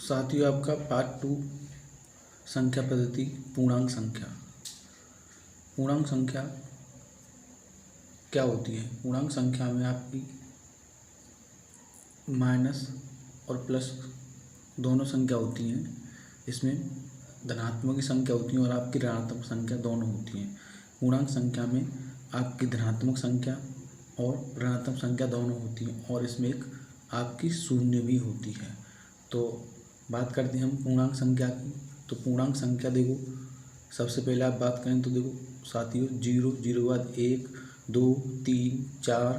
साथियों, आपका पार्ट 2 संख्या पद्धति पूर्णांक संख्या। पूर्णांक संख्या क्या होती है? पूर्णांक संख्या में आपकी माइनस और प्लस दोनों संख्या होती हैं। इसमें धनात्मक संख्या होती है और आपकी ऋणात्मक संख्या दोनों होती हैं। पूर्णांक संख्या में आपकी धनात्मक संख्या और ऋणात्मक संख्या दोनों होती हैं और इसमें एक आपकी शून्य भी होती है। तो बात करते हैं हम पूर्णांक संख्या की। तो पूर्णांक संख्या देखो, सबसे पहले आप बात करें तो देखो साथियों, 0 0 के बाद 1 2 3 4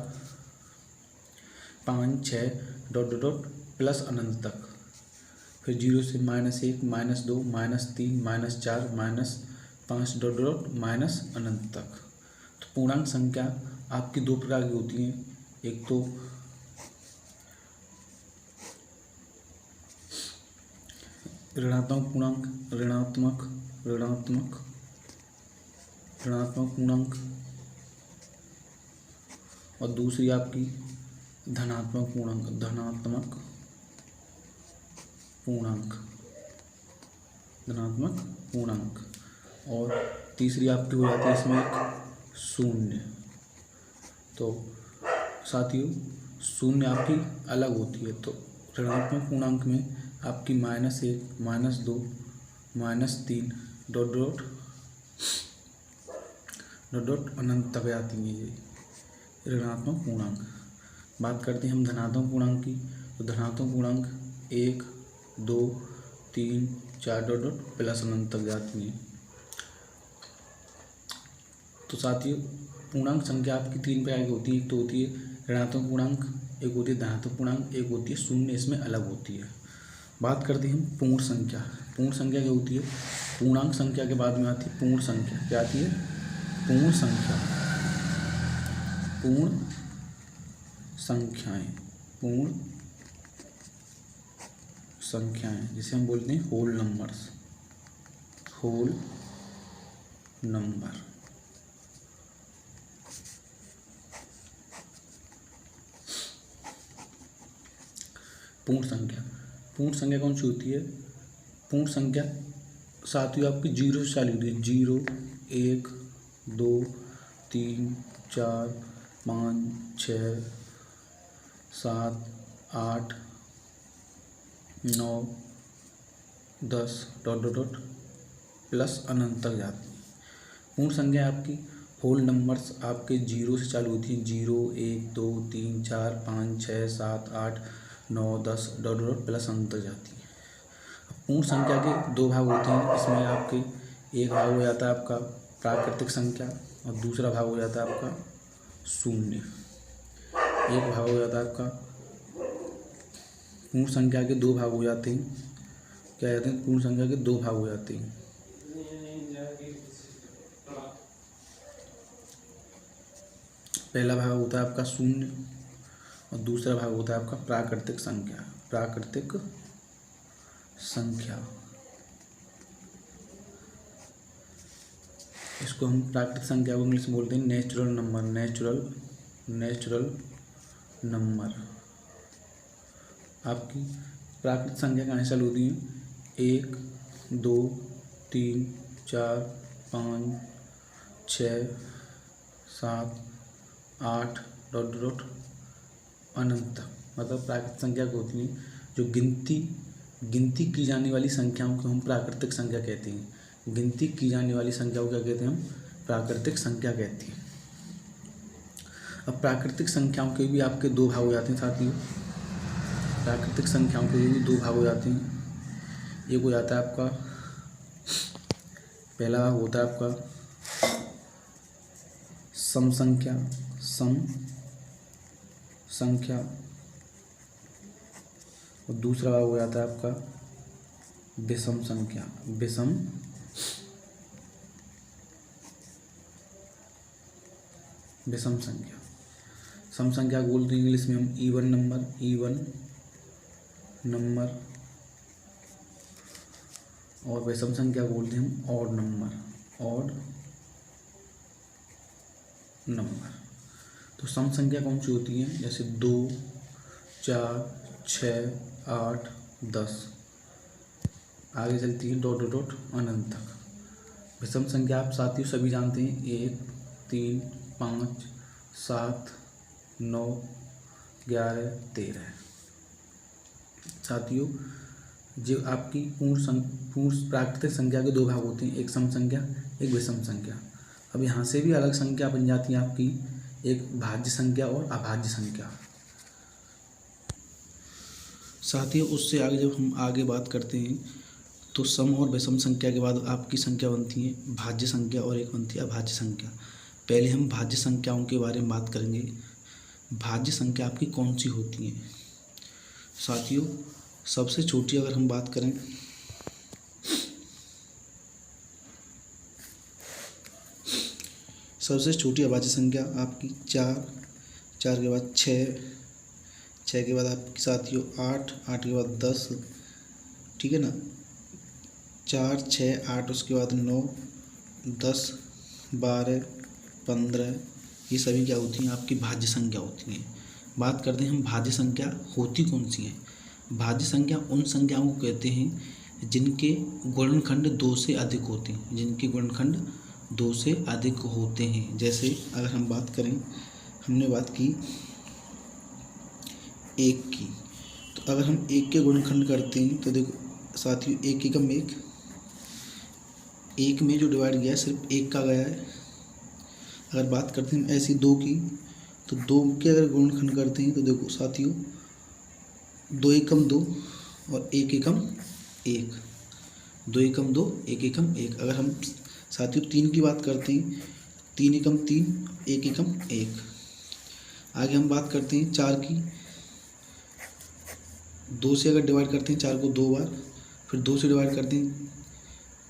5 6 डॉट डॉट डॉट प्लस अनंत तक। फिर 0 से -1 -2 -3 -4 -5 डॉट डॉट माइनस अनंत तक। तो पूर्णांक संख्या आपकी दो प्रकार की होती हैं। एक तो ऋणात्मक पूर्णांक, ऋणात्मक पूर्णांक, और दूसरी आपकी धनात्मक पूर्णांक, और तीसरी आपकी हो जाती है इसमें एक शून्य। तो साथियों, शून्य आपकी अलग होती है। तो ऋणात्मक पूर्णांक में आपकी -1 -2 -3 डॉट डॉट अनंत तक आती है ये ऋणात्मक पूर्णांक। बात करते हैं हम धनात्मक पूर्णांक की। तो धनात्मक पूर्णांक 1 2 3 4 डॉट डॉट प्लस अनंत तक जाती हैं। तो साथियों, पूर्णांक संख्या आपकी तीन प्रकार की होती है। एक तो होती है ऋणात्मक पूर्णांक, एक होती है धनात्मक पूर्णांक, एक होती है शून्य, इसमें अलग होती है। बात करते हैं हम पूर्ण संख्या। पूर्ण संख्या क्या होती है? पूर्णांक संख्या के बाद में आती है पूर्ण संख्या। क्या आती है? पूर्ण संख्या। पूर्ण संख्याएं जिसे हम बोलते हैं होल नंबर। पूर्ण संख्या कौन सी होती है? पूर्ण संख्या साथियों आपकी 0 से चालू होती है। 0 1 2 3 4 5 6 7 8 9 10 डॉट डॉट डॉट प्लस अनंत तक जाती है। पूर्ण संख्या आपकी होल नंबर्स आपके 0 से चालू होती हैं। 0 1 2 3 4 5 6 7 8 9 10 डॉट डॉट प्लस अनंत तक जाती है। पूर्ण संख्या के दो भाग होते हैं। इसमें आपके एक भाग हो जाता है आपका प्राकृतिक संख्या और दूसरा भाग हो जाता है आपका शून्य। एक भाग हो जाता है आपका पूर्ण संख्या के दो भाग हो जाते हैं। क्या जाते हैं? पूर्ण संख्या के दो भाग हो जाते हैं। पहला भाग होता है आपका शून्य और दूसरा भाग होता है आपका प्राकृतिक संख्या। इसको हम प्राकृतिक संख्या को इंग्लिश में बोलते हैं नेचुरल नंबर। आपकी प्राकृतिक संख्या कहाँ से चालू होती है? 1 2 3 4 5 6 7 8 डॉट डॉट अनंत तक। मतलब प्राकृतिक संख्या को होती है जो गिनती की जाने वाली संख्याओं को हम प्राकृतिक संख्या कहते हैं। गिनती की जाने वाली संख्याओं को क्या कहते हैं? हम प्राकृतिक संख्या कहते हैं। अब प्राकृतिक संख्याओं के भी आपके दो भाग हो जाते हैं साथियों। प्राकृतिक संख्याओं के भी दो भाग हो जाते हैं। एक हो जाता है आपका, पहला भाग होता है आपका सम संख्या और दूसरा भाग हो जाता है आपका विषम संख्या। सम संख्या को बोलते हैं इंग्लिश में हम इवन नंबर, और विषम संख्या को बोलते हैं हम ऑड नंबर। तो सम संख्या कौन सी होती है? जैसे 2 4 6 8 10 आगे चलती है डॉट डॉट डॉट अनंत तक। विषम संख्या आप साथियों सभी जानते हैं, 1 3 5 7 9 11 13। साथियों जो आपकी पूर्ण प्राकृतिक संख्या के दो भाग होते हैं, एक सम संख्या एक विषम संख्या। अब यहाँ से भी अलग संख्या बन जाती है आपकी, एक भाज्य संख्या और अभाज्य संख्या। साथियों उससे आगे जब हम आगे बात करते हैं तो सम और विषम संख्या के बाद आपकी संख्या बनती है भाज्य संख्या और एक बनती है अभाज्य संख्या। पहले हम भाज्य संख्याओं के बारे में बात करेंगे। भाज्य संख्या आपकी कौन सी होती हैं? साथियों सबसे छोटी अगर हम बात करें, सबसे छोटी अभाज्य संख्या आपकी 4, 4 के बाद 6, 6 के बाद आपकी साथियों 8, 8 के बाद 10, ठीक है ना, 4 6 8, उसके बाद 9 10 12 15, ये सभी क्या होती हैं आपकी भाज्य संख्या होती हैं। बात करते हैं हम भाज्य संख्या होती कौन सी हैं। भाज्य संख्या उन संख्याओं को कहते हैं जिनके गुणनखंड 2 से अधिक होते हैं, जिनके गुणनखंड 2 से अधिक होते हैं। जैसे अगर हम बात करें, हमने बात की 1 की, तो अगर हम 1 के गुणनखंड करते हैं तो देखो साथियों 1 एकम 1, 1 में जो डिवाइड गया है सिर्फ 1 का गया है। अगर बात करते हैं ऐसी 2 की, तो 2 के अगर गुणनखंड करते हैं तो देखो साथियों 2 एकम 2 और 1 एकम 1, 2 एकम 2 1 एकम 1। अगर हम साथियों 3 की बात करते हैं, 3 एकम 3 1 एकम 1। आगे हम बात करते हैं 4 की, 2 से अगर डिवाइड करते हैं 4 को 2 बार, फिर 2 से डिवाइड करते हैं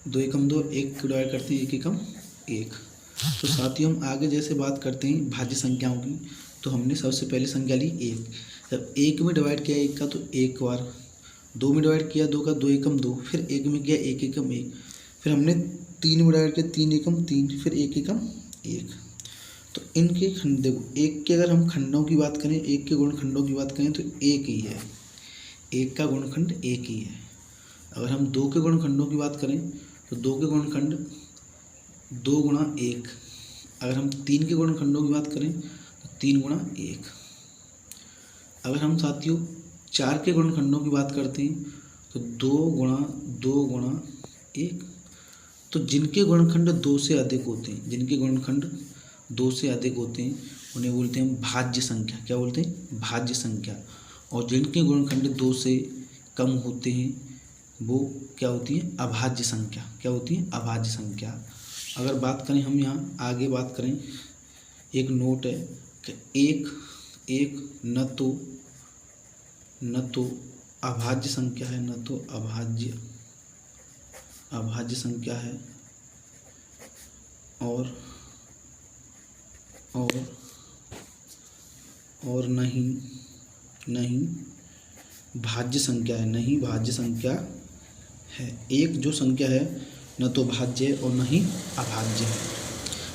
2 एकम 2, 1 को डिवाइड करते हैं 1 एकम 1। तो साथियों हम आगे जैसे बात करते हैं भाज्य संख्याओं की, तो हमने सबसे पहले संख्या ली 1। जब 1 में डिवाइड किया 1 का तो 1 बार, 2 में डिवाइड किया 2 का 2 एकम 2, फिर 1 में किया 1 एकम 1, फिर हमने 3 में डिवाइड किया 3 एकम 3, फिर 1 एकम 1। तो इनके खंड देखो, 1 के अगर हम खंडों की बात करें, 1 के गुणनखंडों की बात करें तो 1 ही है, 1 का गुणनखंड 1 ही है। अगर हम 2 के गुणनखंडों की बात करें तो 2 के गुणनखंड 2 गुणा 1। अगर हम 3 के गुणनखंडों की बात करें तो 3 गुणा 1। अगर हम साथियों 4 के गुणनखंडों की बात करते हैं तो 2 गुणा 1। तो जिनके गुणनखंड 2 से अधिक होते हैं, जिनके गुणनखंड 2 से अधिक होते हैं उन्हें बोलते हैं भाज्य संख्या। क्या बोलते हैं? भाज्य संख्या। और जिनके गुणनखंड 2 से कम होते हैं वो क्या होती है? अभाज्य संख्या। क्या होती है? अभाज्य संख्या। अगर बात करें हम यहाँ आगे बात करें, एक नोट है कि एक न तो अभाज्य संख्या है, न तो अभाज्य संख्या है, और नहीं भाज्य संख्या है, नहीं भाज्य संख्या है। एक जो संख्या है न तो भाज्य और न ही अभाज्य है,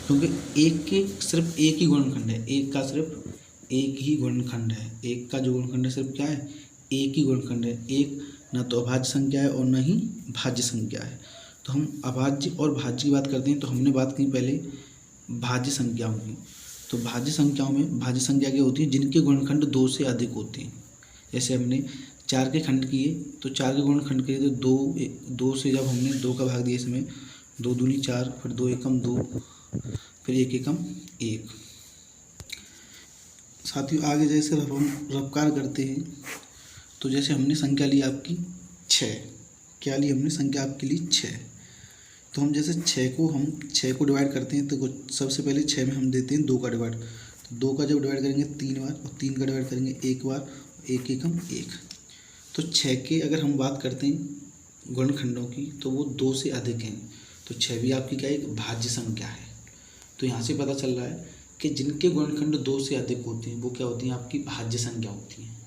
क्योंकि एक के सिर्फ एक ही गुणनखंड है, एक का सिर्फ एक ही गुणनखंड है, एक का जो गुणनखंड है सिर्फ क्या है? एक ही गुणनखंड है। एक न तो अभाज्य संख्या है और न ही भाज्य संख्या है। तो हम अभाज्य और भाज्य की बात करते हैं, तो हमने बात की पहले भाज्य संख्याओं की। तो भाज्य संख्याओं में भाज्य संख्या क्या होती है? जिनके गुणनखंड 2 से अधिक होते हैं। जैसे हमने 4 के खंड किए तो 4 के गुणनखंड किए तो 2 से जब हमने 2 का भाग दिया, इसमें 2 दूनी 4, फिर 2 एकम 2, फिर 1 एकम 1। साथियों आगे जैसे रफकार करते हैं, तो जैसे हमने संख्या ली आपकी 6। क्या ली हमने? संख्या आपकी ली 6। तो हम जैसे 6 को डिवाइड करते हैं तो सबसे पहले 6 में हम देते हैं 2 का डिवाइड। तो 2 का जब डिवाइड करेंगे 3 बार, और 3 का डिवाइड करेंगे 1 बार, 1 एकम 1। तो 6 के अगर हम बात करते हैं गुणनखंडों की तो वो 2 से अधिक हैं, तो 6 भी आपकी क्या एक भाज्य संख्या है। तो यहाँ से पता चल रहा है कि जिनके गुणनखंड 2 से अधिक होते हैं वो क्या होती हैं? आपकी भाज्य संख्या होती हैं।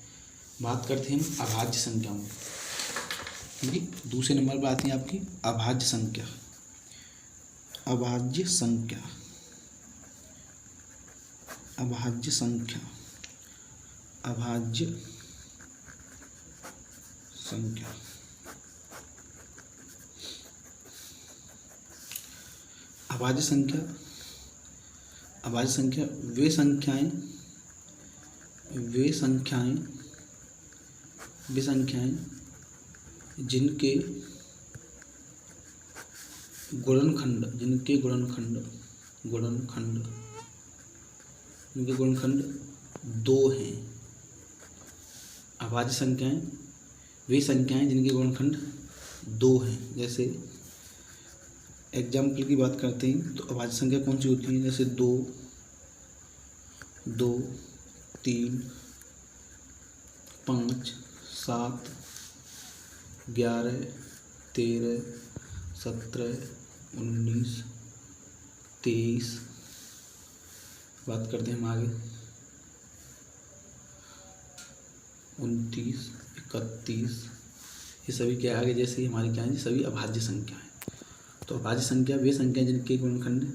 बात करते हैं हम अभाज्य संख्याओं में, क्योंकि दूसरे नंबर पर आती है आपकी अभाज्य संख्या। अभाज्य संख्या, अभाज्य संख्या, अभाज्य संख्या। अभाज्य संख्या वे संख्याएं जिनके गुणनखंड 2 हैं। अभाज्य संख्याएं वे संख्याएं जिनके गुणनखंड 2 हैं। जैसे एग्जाम्पल की बात करते हैं तो अभाज्य संख्या कौन सी होती है, जैसे 2, 3, 5, 7, 11, 13, 17, 19, 23। बात करते हैं हम आगे 29, 31। ये सभी क्या आगे जैसे हमारी क्या है, सभी अभाज्य संख्या है। तो अभाज्य संख्या वे संख्या जिनके गुणनखंड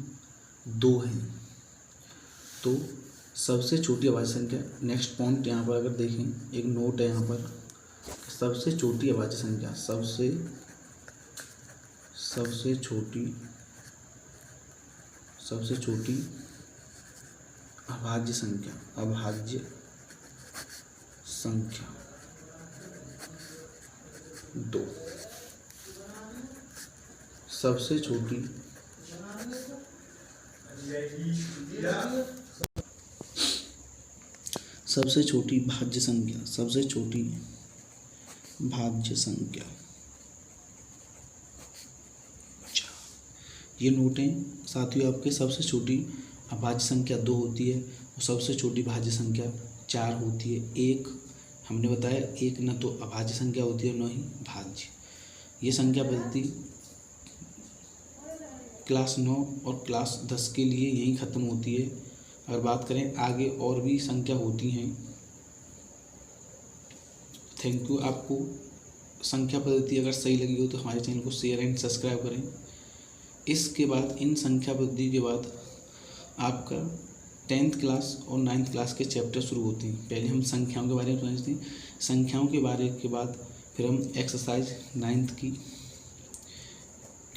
2 हैं। तो सबसे छोटी अभाज्य संख्या, नेक्स्ट पॉइंट यहाँ पर अगर देखें, एक नोट है यहाँ पर, सबसे छोटी अभाज्य संख्या, सबसे छोटी अभाज्य संख्या 2। सबसे छोटी भाज्य संख्या, ये नोटें साथियों आपके, सबसे छोटी अभाज्य संख्या 2 होती है और सबसे छोटी भाज्य संख्या 4 होती है। एक हमने बताया, एक न तो अभाज्य संख्या होती है न ही भाज्य। ये संख्या पद्धति क्लास 9 और क्लास 10 के लिए यही ख़त्म होती है। अगर बात करें आगे और भी संख्या होती हैं। Thank you. आपको संख्या पद्धति अगर सही लगी हो तो हमारे चैनल को शेयर एंड सब्सक्राइब करें। इसके बाद इन संख्या पद्धति के बाद आपका 10th क्लास और 9th क्लास के चैप्टर शुरू होते हैं। पहले हम संख्याओं के बारे में समझते हैं, संख्याओं के बारे के बाद फिर हम एक्सरसाइज 9th की,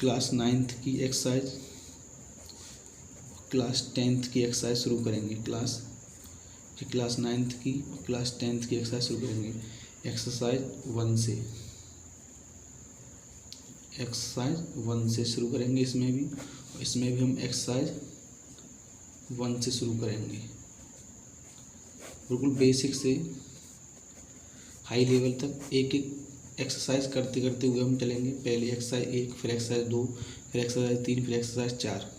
क्लास 9th की एक्सरसाइज, क्लास 10th की एक्सरसाइज शुरू करेंगे। क्लास 9th की और क्लास 10th की एक्सरसाइज शुरू करेंगे एक्सरसाइज 1 से शुरू करेंगे। इसमें भी हम एक्सरसाइज 1 से शुरू करेंगे। बिल्कुल बेसिक से हाई लेवल तक एक एक एक्सरसाइज करते करते हुए हम चलेंगे। पहले एक्सरसाइज 1, फिर एक्सरसाइज 2, फिर एक्सरसाइज 3, फिर एक्सरसाइज 4।